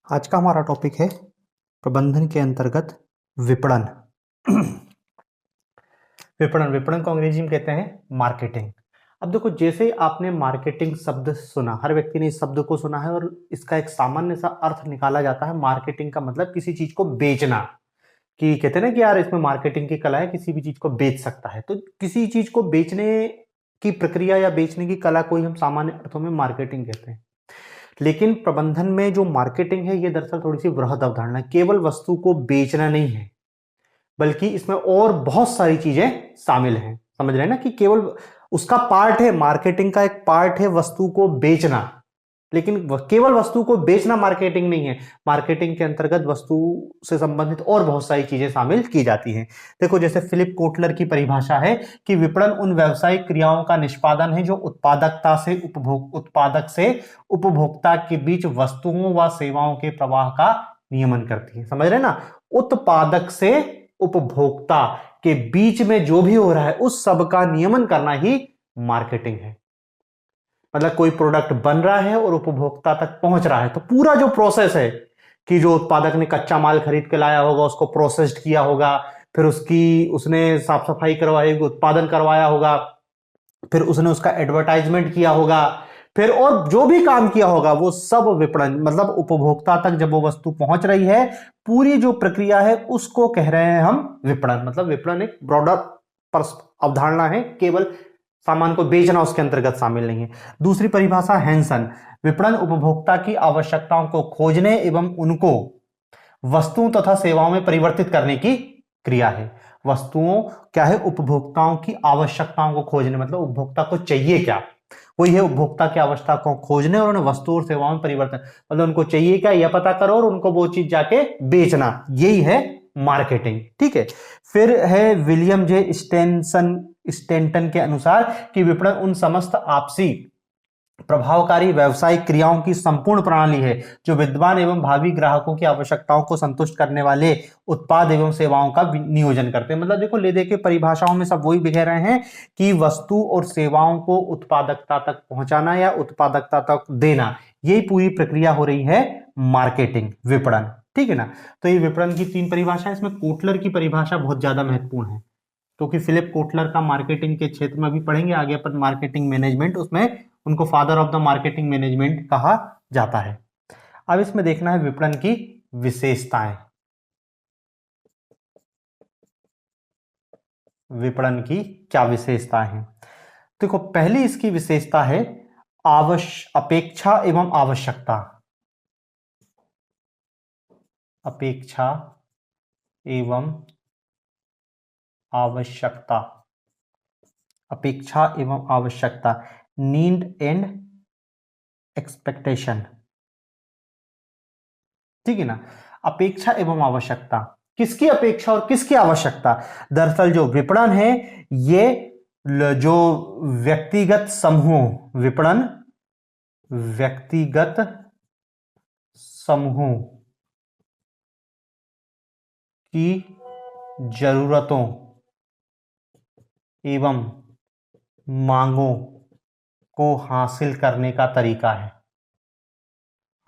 आज का हमारा टॉपिक है प्रबंधन के अंतर्गत विपणन। विपणन विपणन को अंग्रेजी में कहते हैं मार्केटिंग। अब देखो, जैसे ही आपने मार्केटिंग शब्द सुना, हर व्यक्ति ने इस शब्द को सुना है और इसका एक सामान्य सा अर्थ निकाला जाता है। मार्केटिंग का मतलब किसी चीज को बेचना, कि कहते हैं ना कि यार इसमें मार्केटिंग की कला है, किसी भी चीज को बेच सकता है। तो किसी चीज को बेचने की प्रक्रिया या बेचने की कला को ही हम सामान्य अर्थों में मार्केटिंग कहते हैं। लेकिन प्रबंधन में जो मार्केटिंग है, ये दरअसल थोड़ी सी वृहद अवधारणा है। केवल वस्तु को बेचना नहीं है, बल्कि इसमें और बहुत सारी चीजें शामिल हैं। समझ रहे हैं ना, कि केवल उसका पार्ट है, मार्केटिंग का एक पार्ट है वस्तु को बेचना, लेकिन केवल वस्तु को बेचना मार्केटिंग नहीं है। मार्केटिंग के अंतर्गत वस्तु से संबंधित और बहुत सारी चीजें शामिल की जाती हैं। देखो, जैसे फिलिप कोटलर की परिभाषा है कि विपणन उन व्यावसायिक क्रियाओं का निष्पादन है जो उत्पादक से उपभोक्ता के बीच वस्तुओं व सेवाओं के प्रवाह का नियमन करती है। समझ रहे ना, उत्पादक से उपभोक्ता के बीच में जो भी हो रहा है उस सब का नियमन करना ही मार्केटिंग है। मतलब कोई प्रोडक्ट बन रहा है और उपभोक्ता तक पहुंच रहा है, तो पूरा जो प्रोसेस है, कि जो उत्पादक ने कच्चा माल खरीद के लाया होगा, उसको प्रोसेस्ड किया होगा, फिर उसने साफ सफाई करवाई होगी, उत्पादन करवाया होगा, फिर उसने उसका एडवर्टाइजमेंट किया होगा, फिर और जो भी काम किया होगा वो सब विपणन, मतलब उपभोक्ता तक जब वो वस्तु पहुंच रही है, पूरी जो प्रक्रिया है उसको कह रहे हैं हम विपणन। मतलब विपणन एक ब्रॉडर अवधारणा है, केवल सामान को बेचना उसके अंतर्गत शामिल नहीं है। दूसरी परिभाषा हैंसन, विपणन उपभोक्ता की आवश्यकताओं को खोजने एवं उनको वस्तुओं तथा सेवाओं में परिवर्तित करने की क्रिया है। वस्तुओं क्या है, उपभोक्ताओं की आवश्यकताओं को खोजने, मतलब उपभोक्ता को चाहिए क्या, वही है उपभोक्ता की आवश्यकता को खोजने और उन्हें वस्तु और सेवाओं में परिवर्तन, मतलब उनको चाहिए क्या यह पता करो और उनको वो चीज जाके बेचना, यही है मार्केटिंग। ठीक है। फिर है विलियम जे स्टेंटन के अनुसार कि विपणन उन समस्त आपसी प्रभावकारी व्यवसायिक क्रियाओं की संपूर्ण प्रणाली है जो विद्वान एवं भावी ग्राहकों की आवश्यकताओं को संतुष्ट करने वाले उत्पाद एवं सेवाओं का नियोजन करते हैं। मतलब देखो, ले दे के परिभाषाओं में सब वही बिखर रहे हैं कि वस्तु और सेवाओं को उत्पादकता तक पहुंचाना या उत्पादकता तक देना, यही पूरी प्रक्रिया हो रही है मार्केटिंग, विपणन। ठीक है ना। तो ये विपणन की 3 परिभाषा, इसमें कोटलर की परिभाषा बहुत ज्यादा महत्वपूर्ण है, क्योंकि फिलिप कोटलर का मार्केटिंग के क्षेत्र में अभी पढ़ेंगे आगे अपन मार्केटिंग मैनेजमेंट, उसमें उनको father of the marketing management कहा जाता है। अब इसमें देखना है विपणन की विशेषताएं। विपणन की क्या विशेषताएं हैं? देखो, पहली इसकी विशेषता है अपेक्षा एवं आवश्यकता। अपेक्षा एवं आवश्यकता। अपेक्षा एवं आवश्यकता, नीड एंड एक्सपेक्टेशन। ठीक है ना। अपेक्षा एवं आवश्यकता, किसकी अपेक्षा और किसकी आवश्यकता? दरअसल जो विपणन है, ये जो व्यक्तिगत समूह, विपणन व्यक्तिगत समूह की जरूरतों एवं मांगों को हासिल करने का तरीका है,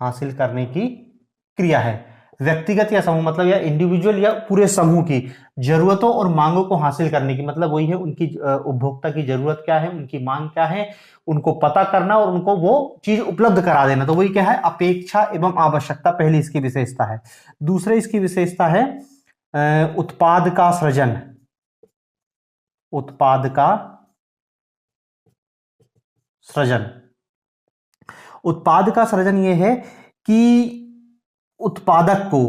हासिल करने की क्रिया है। व्यक्तिगत या समूह, मतलब या इंडिविजुअल या पूरे समूह की जरूरतों और मांगों को हासिल करने की, मतलब वही है उनकी उपभोक्ता की जरूरत क्या है, उनकी मांग क्या है, उनको पता करना और उनको वो चीज उपलब्ध करा देना। तो वही क्या है, अपेक्षा एवं आवश्यकता, पहली इसकी विशेषता है। दूसरी इसकी विशेषता है उत्पाद का सृजन। उत्पाद का सृजन। उत्पाद का सृजन यह है कि उत्पादक को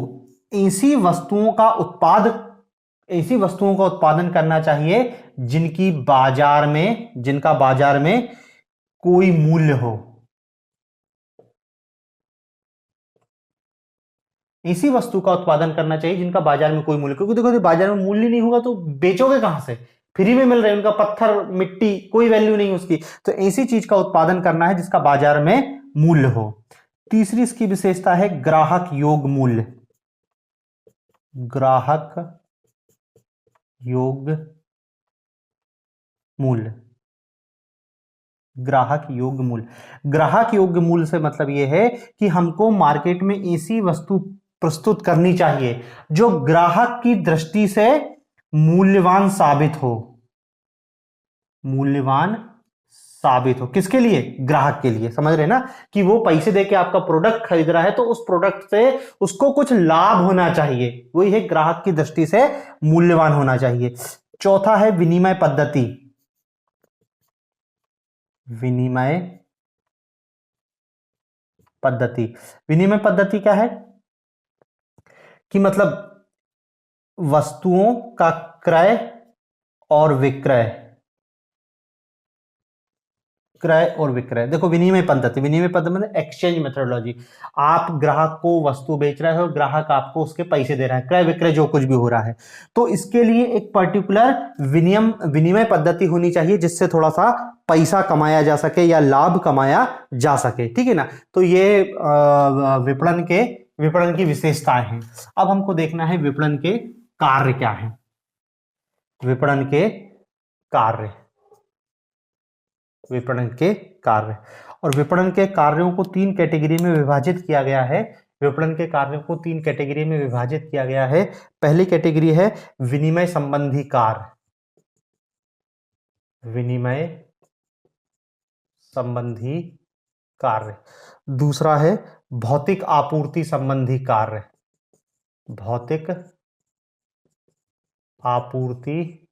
ऐसी वस्तुओं का उत्पादन करना चाहिए जिनका बाजार में कोई मूल्य हो। ऐसी वस्तु का उत्पादन करना चाहिए जिनका बाजार में कोई मूल्य, क्योंकि देखो बाजार में मूल्य नहीं होगा तो बेचोगे कहां से, फ्री में मिल रहे हैं, उनका पत्थर मिट्टी कोई वैल्यू नहीं उसकी। तो ऐसी चीज का उत्पादन करना है जिसका बाजार में मूल्य हो। तीसरी इसकी विशेषता है ग्राहक योग मूल्य। ग्राहक योग मूल्य, ग्राहक योग्य मूल्य। ग्राहक योग्य मूल्य से मतलब यह है कि हमको मार्केट में ऐसी वस्तु प्रस्तुत करनी चाहिए जो ग्राहक की दृष्टि से मूल्यवान साबित हो। मूल्यवान साबित हो किसके लिए? ग्राहक के लिए। समझ रहे ना कि वो पैसे देके आपका प्रोडक्ट खरीद रहा है तो उस प्रोडक्ट से उसको कुछ लाभ होना चाहिए, वही है ग्राहक की दृष्टि से मूल्यवान होना चाहिए। चौथा है विनिमय पद्धति। विनिमय पद्धति, विनिमय पद्धति क्या है कि मतलब वस्तुओं का क्रय और विक्रय, क्रय और विक्रय। देखो विनिमय पद्धति, विनिमय पद्धति मतलब एक्सचेंज मेथोडोलॉजी। आप ग्राहक को वस्तु बेच रहे हो, ग्राहक आपको उसके पैसे दे रहा है, क्रय विक्रय जो कुछ भी हो रहा है, तो इसके लिए एक पर्टिकुलर विनिमय पद्धति होनी चाहिए जिससे थोड़ा सा पैसा कमाया जा सके या लाभ कमाया जा सके। ठीक है ना, तो ये विपणन की विशेषताएं हैं। अब हमको देखना है विपणन के कार्य क्या है। विपणन के कार्य, विपणन के कार्य, और विपणन के कार्यों को 3 कैटेगरी में विभाजित किया गया है। विपणन के कार्यों को 3 कैटेगरी में विभाजित किया गया है। पहली कैटेगरी है विनिमय संबंधी कार्य, विनिमय संबंधी कार्य। दूसरा है भौतिक आपूर्ति संबंधी कार्य, भौतिक आपूर्ति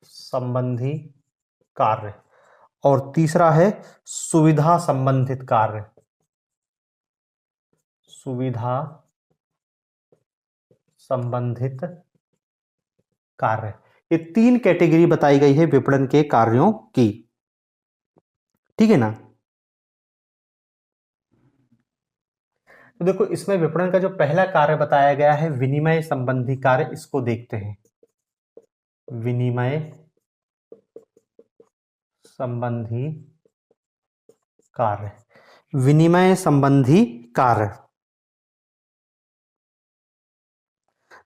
संबंधी कार्य। और तीसरा है सुविधा संबंधित कार्य, सुविधा संबंधित कार्य। ये 3 कैटेगरी बताई गई है विपणन के कार्यों की। ठीक है ना, तो देखो इसमें विपणन का जो पहला कार्य बताया गया है विनिमय संबंधी कार्य, इसको देखते हैं। विनिमय संबंधी कार्य, विनिमय संबंधी कार्य।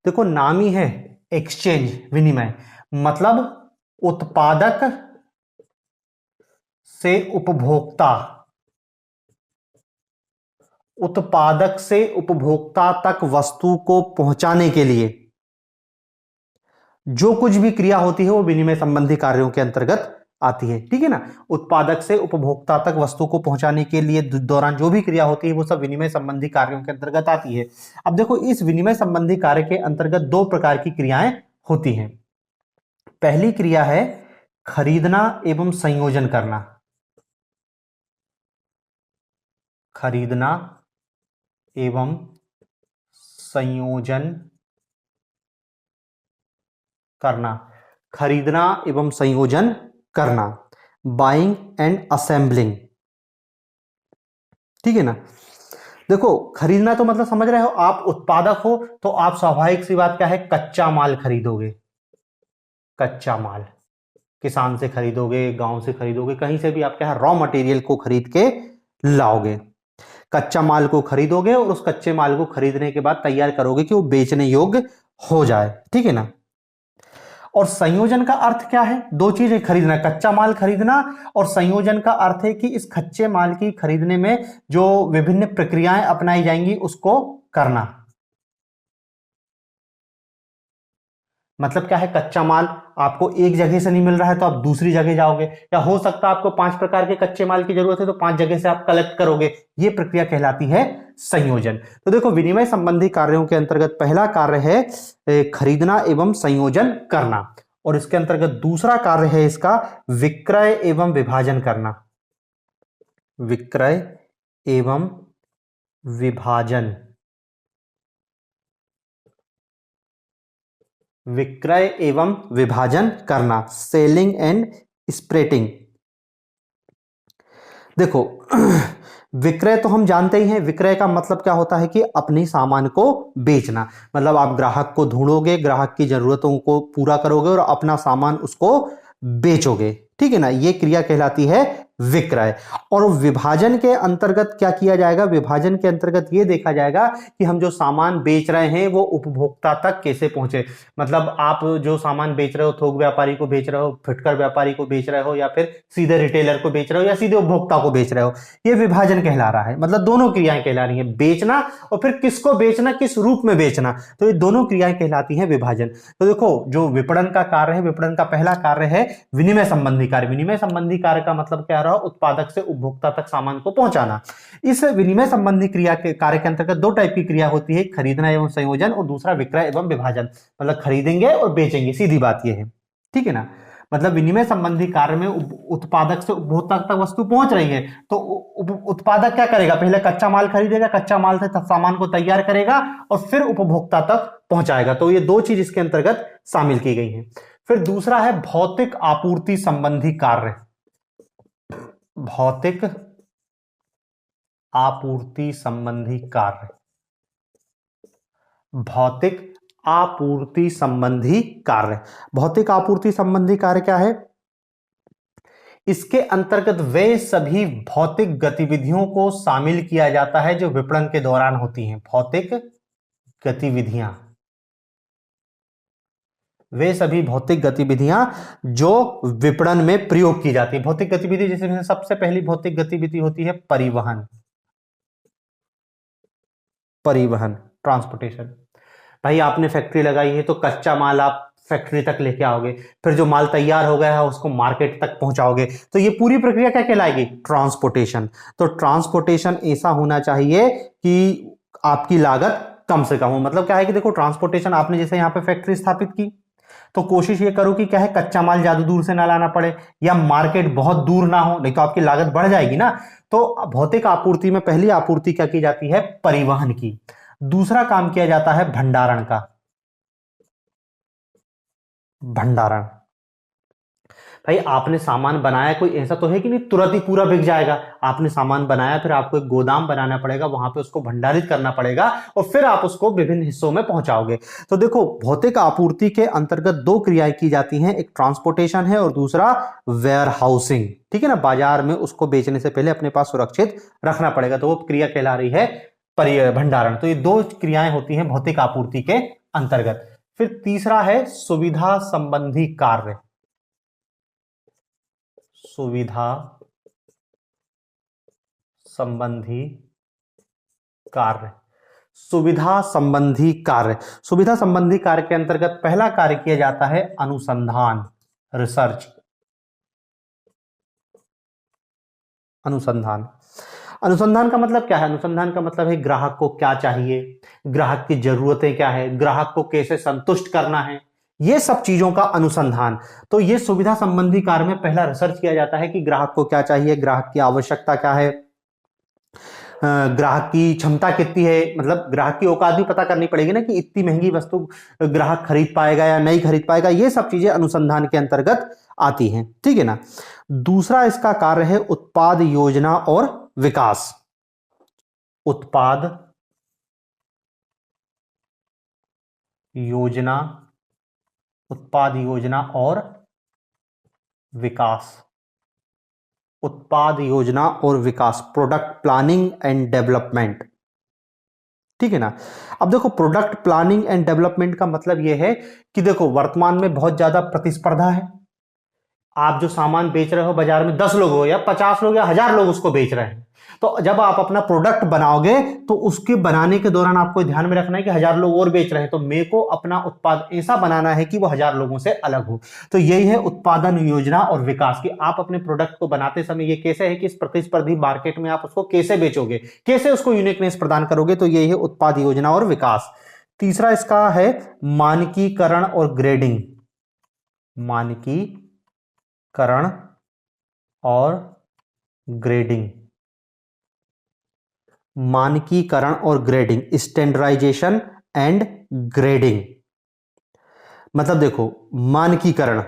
देखो नाम ही है एक्सचेंज, विनिमय मतलब उत्पादक से उपभोक्ता, उत्पादक से उपभोक्ता तक वस्तु को पहुंचाने के लिए जो कुछ भी क्रिया होती है वो विनिमय संबंधी कार्यों के अंतर्गत आती है। ठीक है ना, उत्पादक से उपभोक्ता तक वस्तु को पहुंचाने के लिए दौरान जो भी क्रिया होती है वो सब विनिमय संबंधी कार्यों के अंतर्गत आती है। अब देखो इस विनिमय संबंधी कार्य के अंतर्गत 2 प्रकार की क्रियाएं होती हैं। पहली क्रिया है खरीदना एवं संयोजन करना, खरीदना एवं संयोजन करना, खरीदना एवं संयोजन करना, बाइंग एंड असेंबलिंग। ठीक है ना, देखो खरीदना तो मतलब समझ रहे हो, आप उत्पादक हो तो आप स्वाभाविक सी बात क्या है, कच्चा माल खरीदोगे। कच्चा माल किसान से खरीदोगे, गांव से खरीदोगे, कहीं से भी आप क्या है रॉ मटेरियल को खरीद के लाओगे। कच्चा माल को खरीदोगे और उस कच्चे माल को खरीदने के बाद तैयार करोगे कि वो बेचने योग्य हो जाए। ठीक है ना, और संयोजन का अर्थ क्या है, 2 चीजें खरीदना, कच्चा माल खरीदना, और संयोजन का अर्थ है कि इस कच्चे माल की खरीदने में जो विभिन्न प्रक्रियाएं अपनाई जाएंगी उसको करना। मतलब क्या है, कच्चा माल आपको एक जगह से नहीं मिल रहा है तो आप दूसरी जगह जाओगे, या हो सकता है आपको 5 प्रकार के कच्चे माल की जरूरत है तो 5 जगह से आप कलेक्ट करोगे, ये प्रक्रिया कहलाती है संयोजन। तो देखो विनिमय संबंधी कार्यों के अंतर्गत पहला कार्य है खरीदना एवं संयोजन करना, और इसके अंतर्गत दूसरा कार्य है इसका विक्रय एवं विभाजन करना, विक्रय एवं विभाजन, विक्रय एवं विभाजन करना, सेलिंग एंड स्प्रेटिंग। देखो विक्रय तो हम जानते ही हैं, विक्रय का मतलब क्या होता है कि अपने सामान को बेचना, मतलब आप ग्राहक को ढूंढोगे, ग्राहक की जरूरतों को पूरा करोगे और अपना सामान उसको बेचोगे। ठीक है ना, ये क्रिया कहलाती है विक्रय। और विभाजन के अंतर्गत क्या किया जाएगा, विभाजन के अंतर्गत ये देखा जाएगा कि हम जो सामान बेच रहे हैं वो उपभोक्ता तक कैसे पहुंचे। मतलब आप जो सामान बेच रहे हो, थोक व्यापारी को बेच रहे हो, फुटकर व्यापारी को बेच रहे हो, या फिर सीधे रिटेलर को बेच रहे हो, या सीधे उपभोक्ता को बेच रहे हो, ये विभाजन कहला रहा है। मतलब दोनों क्रियाएं कहला रही हैं, बेचना और फिर किसको बेचना, किस रूप में बेचना, तो ये दोनों क्रियाएं कहलाती हैं विभाजन। तो देखो जो विपणन का कार्य है, विपणन का पहला कार्य है विनिमय संबंधी कार्य। विनिमय संबंधी कार्य का मतलब क्या रहा, उत्पादक से उपभोक्ता तक सामान को पहुंचाना। इस विनिमय संबंधी क्रिया के कार्य के अंतर्गत दो टाइप की क्रिया होती है, खरीदना एवं संयोजन, और दूसरा विक्रय एवं विभाजन। मतलब खरीदेंगे और बेचेंगे, सीधी बात यह है, ठीक है ना। मतलब विनिमय संबंधी कार्य में उत्पादक से उपभोक्ता तक वस्तु पहुंच रही है, तो उत्पादक क्या करेगा, पहले कच्चा माल खरीदेगा, कच्चा माल से सामान को तैयार करेगा और फिर उपभोक्ता तक पहुंचाएगा। तो ये दो चीज इसके अंतर्गत शामिल की गई हैं। फिर दूसरा है भौतिक आपूर्ति संबंधी कार्य। भौतिक आपूर्ति संबंधी कार्य, भौतिक आपूर्ति संबंधी कार्य। भौतिक आपूर्ति संबंधी कार्य क्या है, इसके अंतर्गत वे सभी भौतिक गतिविधियों को शामिल किया जाता है जो विपणन के दौरान होती हैं। भौतिक गतिविधियां, वे सभी भौतिक गतिविधियां जो विपणन में प्रयोग की जाती है। भौतिक गतिविधि जैसे सबसे पहली भौतिक गतिविधि होती है परिवहन। परिवहन, ट्रांसपोर्टेशन। भाई आपने फैक्ट्री लगाई है तो कच्चा माल आप फैक्ट्री तक लेके आओगे, फिर जो माल तैयार हो गया है उसको मार्केट तक पहुंचाओगे, तो ये पूरी प्रक्रिया क्या कहलाएगी, ट्रांसपोर्टेशन। तो ट्रांसपोर्टेशन ऐसा होना चाहिए कि आपकी लागत कम से कम हो। मतलब क्या है कि देखो ट्रांसपोर्टेशन, आपने जैसे यहां पे फैक्ट्री स्थापित की तो कोशिश ये करो कि क्या है, कच्चा माल ज्यादा दूर से ना लाना पड़े या मार्केट बहुत दूर ना हो, नहीं तो आपकी लागत बढ़ जाएगी ना। तो भौतिक आपूर्ति में पहली आपूर्ति क्या की जाती है, परिवहन की। दूसरा काम किया जाता है भंडारण का। भंडारण, भाई आपने सामान बनाया, कोई ऐसा तो है कि नहीं तुरंत ही पूरा बिक जाएगा। आपने सामान बनाया, फिर आपको एक गोदाम बनाना पड़ेगा, वहां पे उसको भंडारित करना पड़ेगा और फिर आप उसको विभिन्न हिस्सों में पहुंचाओगे। तो देखो भौतिक आपूर्ति के अंतर्गत दो क्रियाएं की जाती हैं, एक ट्रांसपोर्टेशन है और दूसरा वेयर हाउसिंग, ठीक है ना। बाजार में उसको बेचने से पहले अपने पास सुरक्षित रखना पड़ेगा, तो वो क्रिया कहला रही है भंडारण। तो ये दो क्रियाएं होती हैं भौतिक आपूर्ति के अंतर्गत। फिर तीसरा है सुविधा संबंधी कार्य। सुविधा संबंधी कार्य, सुविधा संबंधी कार्य। सुविधा संबंधी कार्य के अंतर्गत पहला कार्य किया जाता है अनुसंधान, रिसर्च। अनुसंधान, अनुसंधान का मतलब क्या है, अनुसंधान का मतलब है ग्राहक को क्या चाहिए, ग्राहक की जरूरतें क्या है, ग्राहक को कैसे संतुष्ट करना है, ये सब चीजों का अनुसंधान। तो ये सुविधा संबंधी कार्य में पहला रिसर्च किया जाता है कि ग्राहक को क्या चाहिए, ग्राहक की आवश्यकता क्या है, ग्राहक की क्षमता कितनी है। मतलब ग्राहक की औकात भी पता करनी पड़ेगी ना कि इतनी महंगी वस्तु ग्राहक खरीद पाएगा या नहीं खरीद पाएगा। ये सब चीजें अनुसंधान के अंतर्गत आती हैं, ठीक है ना। दूसरा इसका कार्य है उत्पाद योजना और विकास। उत्पाद योजना, उत्पाद योजना और विकास। उत्पाद योजना और विकास, प्रोडक्ट प्लानिंग एंड डेवलपमेंट, ठीक है ना। अब देखो प्रोडक्ट प्लानिंग एंड डेवलपमेंट का मतलब यह है कि देखो वर्तमान में बहुत ज्यादा प्रतिस्पर्धा है। आप जो सामान बेच रहे हो बाजार में 10 लोग हो या 50 लोग या 1000 लोग उसको बेच रहे हैं, तो जब आप अपना प्रोडक्ट बनाओगे तो उसके बनाने के दौरान आपको ध्यान में रखना है कि 1000 लोग और बेच रहे हैं, तो मेरे को अपना उत्पाद ऐसा बनाना है कि वो 1000 लोगों से अलग हो। तो यही है उत्पादन योजना और विकास, कि आप अपने प्रोडक्ट को बनाते समय ये कैसे है कि इस प्रतिस्पर्धी मार्केट में आप उसको कैसे बेचोगे, कैसे उसको यूनिकनेस प्रदान करोगे। तो यही है उत्पाद योजना और विकास। तीसरा इसका है मानकीकरण और ग्रेडिंग। मानकीकरण और ग्रेडिंग, मानकीकरण और ग्रेडिंग, स्टैंडर्डाइजेशन एंड ग्रेडिंग। मतलब देखो मानकीकरण,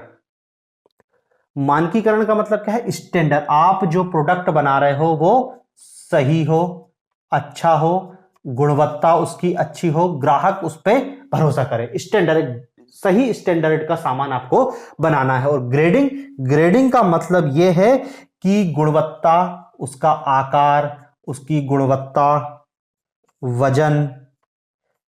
मानकीकरण का मतलब क्या है, स्टैंडर्ड। आप जो प्रोडक्ट बना रहे हो वो सही हो, अच्छा हो, गुणवत्ता उसकी अच्छी हो, ग्राहक उस पर भरोसा करे। स्टैंडर्ड, सही स्टैंडर्ड का सामान आपको बनाना है। और ग्रेडिंग, ग्रेडिंग का मतलब यह है की गुणवत्ता, उसका आकार, उसकी गुणवत्ता, वजन,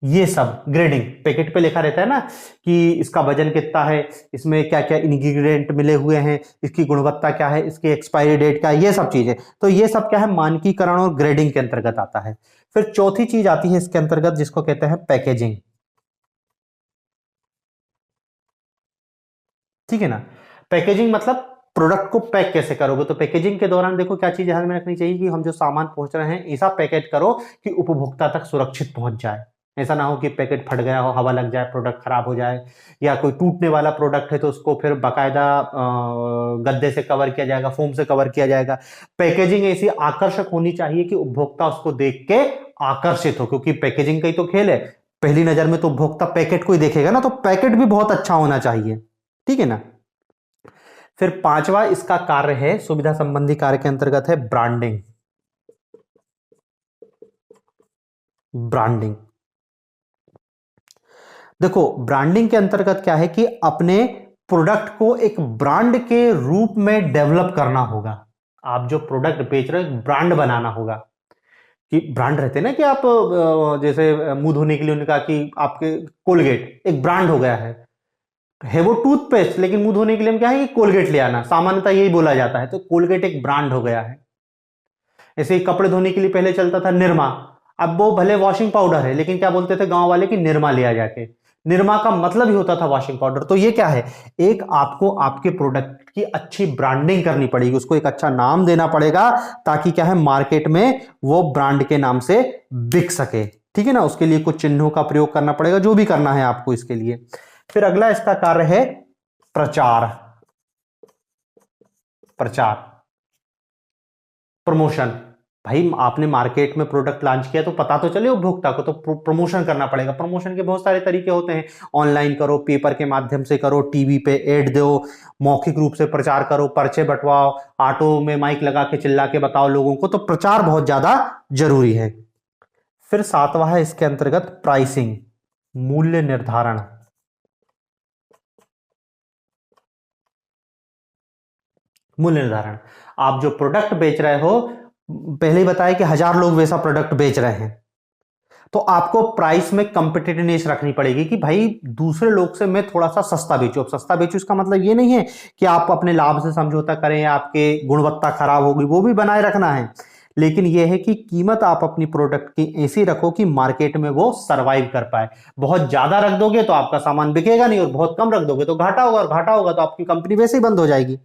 ये सब ग्रेडिंग पैकेट पे लिखा रहता है ना कि इसका वजन कितना है, इसमें क्या क्या इंग्रेडिएंट मिले हुए हैं, इसकी गुणवत्ता क्या है, इसकी एक्सपायरी डेट क्या है, ये सब चीजें। तो ये सब क्या है, मानकीकरण और ग्रेडिंग के अंतर्गत आता है। फिर चौथी चीज आती है इसके अंतर्गत जिसको कहते हैं पैकेजिंग। ठीक है ना। पैकेजिंग मतलब प्रोडक्ट को पैक कैसे करोगे। तो पैकेजिंग के दौरान देखो क्या चीज ध्यान में रखनी चाहिए कि हम जो सामान पहुंच रहे हैं ऐसा पैकेट करो कि उपभोक्ता तक सुरक्षित पहुंच जाए। ऐसा ना हो कि पैकेट फट गया हो, हवा लग जाए, प्रोडक्ट खराब हो जाए, या कोई टूटने वाला प्रोडक्ट है तो उसको फिर बाकायदा गद्दे से कवर किया जाएगा, फोम से कवर किया जाएगा। पैकेजिंग ऐसी आकर्षक होनी चाहिए कि उपभोक्ता उसको देख के आकर्षित हो, क्योंकि पैकेजिंग का ही तो खेल है। पहली नजर में तो उपभोक्ता पैकेट को ही देखेगा ना, तो पैकेट भी बहुत अच्छा होना चाहिए। ठीक है ना। फिर पांचवा इसका कार्य है, सुविधा संबंधी कार्य के अंतर्गत है ब्रांडिंग। ब्रांडिंग देखो, ब्रांडिंग के अंतर्गत क्या है कि अपने प्रोडक्ट को एक ब्रांड के रूप में डेवलप करना होगा। आप जो प्रोडक्ट बेच रहे हो ब्रांड बनाना होगा। कि ब्रांड रहते हैं ना कि आप जैसे मुंह धोने के लिए उन्होंने कहा कि आपके कोलगेट एक ब्रांड हो गया है वो टूथपेस्ट, लेकिन मुंह धोने के लिए हम क्या है कि कोलगेट ले आना, सामान्यतः यही बोला जाता है। तो कोलगेट एक ब्रांड हो गया है। ऐसे ही कपड़े धोने के लिए पहले चलता था निरमा, अब वो भले वॉशिंग पाउडर है लेकिन क्या बोलते थे गांव वाले कि निरमा लिया जाके। निरमा का मतलब ही होता था वॉशिंग पाउडर। तो ये क्या है, एक आपको आपके प्रोडक्ट की अच्छी ब्रांडिंग करनी पड़ेगी, उसको एक अच्छा नाम देना पड़ेगा ताकि क्या है मार्केट में वो ब्रांड के नाम से बिक सके। ठीक है ना। उसके लिए कुछ चिन्हों का प्रयोग करना पड़ेगा, जो भी करना है आपको इसके लिए। फिर अगला इसका कार्य है प्रचार। प्रचार प्रमोशन। भाई आपने मार्केट में प्रोडक्ट लॉन्च किया तो पता तो चले उपभोक्ता को, तो प्रमोशन करना पड़ेगा। प्रमोशन के बहुत सारे तरीके होते हैं, ऑनलाइन करो, पेपर के माध्यम से करो, टीवी पे एड दो, मौखिक रूप से प्रचार करो, पर्चे बंटवाओ, ऑटो में माइक लगा के चिल्ला के बताओ लोगों को। तो प्रचार बहुत ज्यादा जरूरी है। फिर सातवां है इसके अंतर्गत प्राइसिंग, मूल्य निर्धारण। मूल्य निर्धारण, आप जो प्रोडक्ट बेच रहे हो, पहले ही बताया कि 1000 लोग वैसा प्रोडक्ट बेच रहे हैं, तो आपको प्राइस में कंपिटिटिवनेस रखनी पड़ेगी कि भाई दूसरे लोग से मैं थोड़ा सा सस्ता बेचूं। अब सस्ता बेचूं इसका मतलब ये नहीं है कि आप अपने लाभ से समझौता करें या आपके गुणवत्ता खराब होगी, वो भी बनाए रखना है, लेकिन यह है कि कीमत आप अपनी प्रोडक्ट की ऐसी रखो कि मार्केट में वो सरवाइव कर पाए। बहुत ज्यादा रख दोगे तो आपका सामान बिकेगा नहीं, और बहुत कम रख दोगे तो घाटा होगा, और घाटा होगा तो आपकी कंपनी वैसे ही बंद हो जाएगी।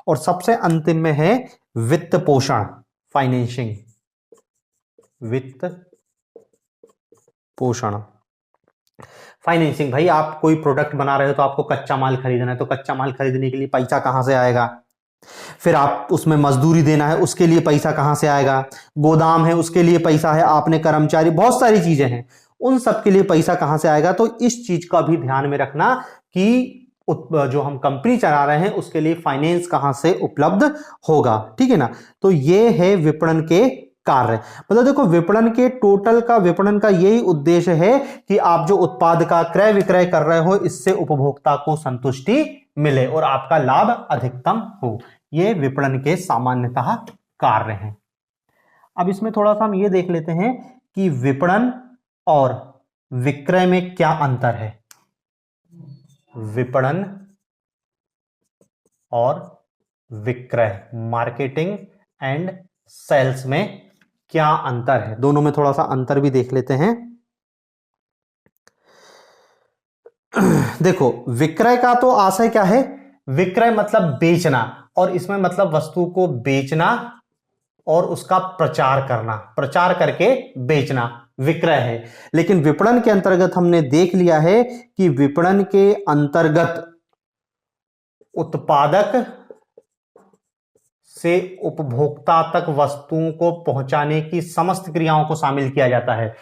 और सबसे अंतिम में है वित्त पोषण, फाइनेंसिंग। वित्त पोषण, फाइनेंसिंग। भाई आप कोई प्रोडक्ट बना रहे हो तो आपको कच्चा माल खरीदना है, तो कच्चा माल खरीदने के लिए पैसा कहां से आएगा। फिर आप उसमें मजदूरी देना है, उसके लिए पैसा कहां से आएगा। गोदाम है उसके लिए पैसा है, आपने कर्मचारी, बहुत सारी चीजें हैं, उन सब के लिए पैसा कहां से आएगा। तो इस चीज का भी ध्यान में रखना कि जो हम कंपनी चला रहे हैं उसके लिए फाइनेंस कहां से उपलब्ध होगा। ठीक है ना। तो ये है विपणन के कार्य। मतलब देखो, विपणन के टोटल का, विपणन का यही उद्देश्य है कि आप जो उत्पाद का क्रय विक्रय कर रहे हो इससे उपभोक्ता को संतुष्टि मिले और आपका लाभ अधिकतम हो। ये विपणन के सामान्यतः कार्य हैं। अब इसमें थोड़ा सा हम ये देख लेते हैं कि विपणन और विक्रय में क्या अंतर है। विपणन और विक्रय, मार्केटिंग एंड सेल्स में क्या अंतर है, दोनों में थोड़ा सा अंतर भी देख लेते हैं। देखो, विक्रय का तो आशय क्या है, विक्रय मतलब बेचना, और इसमें मतलब वस्तु को बेचना और उसका प्रचार करना, प्रचार करके बेचना विक्रय है। लेकिन विपणन के अंतर्गत हमने देख लिया है कि विपणन के अंतर्गत उत्पादक से उपभोक्ता तक वस्तुओं को पहुंचाने की समस्त क्रियाओं को शामिल किया जाता है।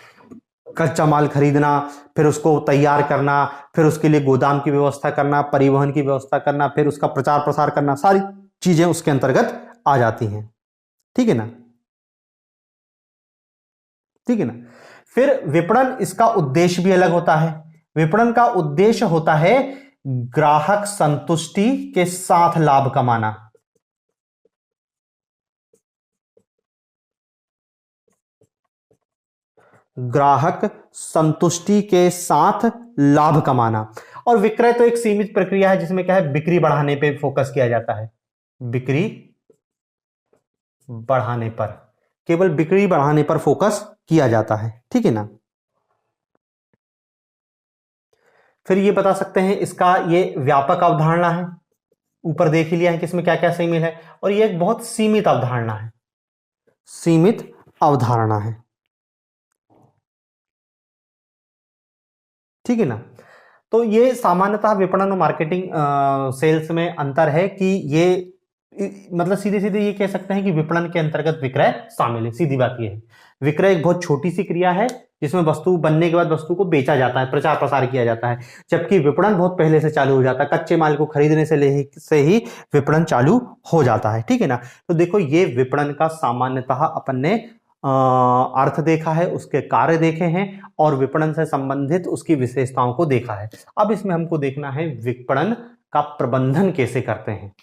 कच्चा माल खरीदना, फिर उसको तैयार करना, फिर उसके लिए गोदाम की व्यवस्था करना, परिवहन की व्यवस्था करना, फिर उसका प्रचार प्रसार करना, सारी चीजें उसके अंतर्गत आ जाती हैं। ठीक है ना। ठीक है ना। फिर विपणन, इसका उद्देश्य भी अलग होता है। विपणन का उद्देश्य होता है ग्राहक संतुष्टि के साथ लाभ कमाना। ग्राहक संतुष्टि के साथ लाभ कमाना। और विक्रय तो एक सीमित प्रक्रिया है जिसमें क्या है, बिक्री बढ़ाने पे फोकस किया जाता है, बिक्री बढ़ाने पर, केवल बिक्री बढ़ाने पर फोकस किया जाता है, ठीक है ना। फिर ये बता सकते हैं इसका ये व्यापक अवधारणा है, ऊपर देख ही लिया है कि इसमें क्या क्या शामिल है, और ये एक बहुत सीमित अवधारणा है, सीमित अवधारणा है, ठीक है ना। तो ये सामान्यतः विपणन और मार्केटिंग सेल्स में अंतर है कि ये मतलब सीधे सीधे ये कह सकते हैं कि विपणन के अंतर्गत विक्रय शामिल है, सीधी बात ये है। विक्रय एक बहुत छोटी सी क्रिया है जिसमें वस्तु बनने के बाद वस्तु को बेचा जाता है, प्रचार प्रसार किया जाता है, जबकि विपणन बहुत पहले से चालू हो जाता है, कच्चे माल को खरीदने से ही विपणन चालू हो जाता है, ठीक है ना। तो देखो ये विपणन का सामान्यतः अपन ने अर्थ देखा है, उसके कार्य देखे हैं और विपणन से संबंधित उसकी विशेषताओं को देखा है। अब इसमें हमको देखना है विपणन का प्रबंधन कैसे करते हैं।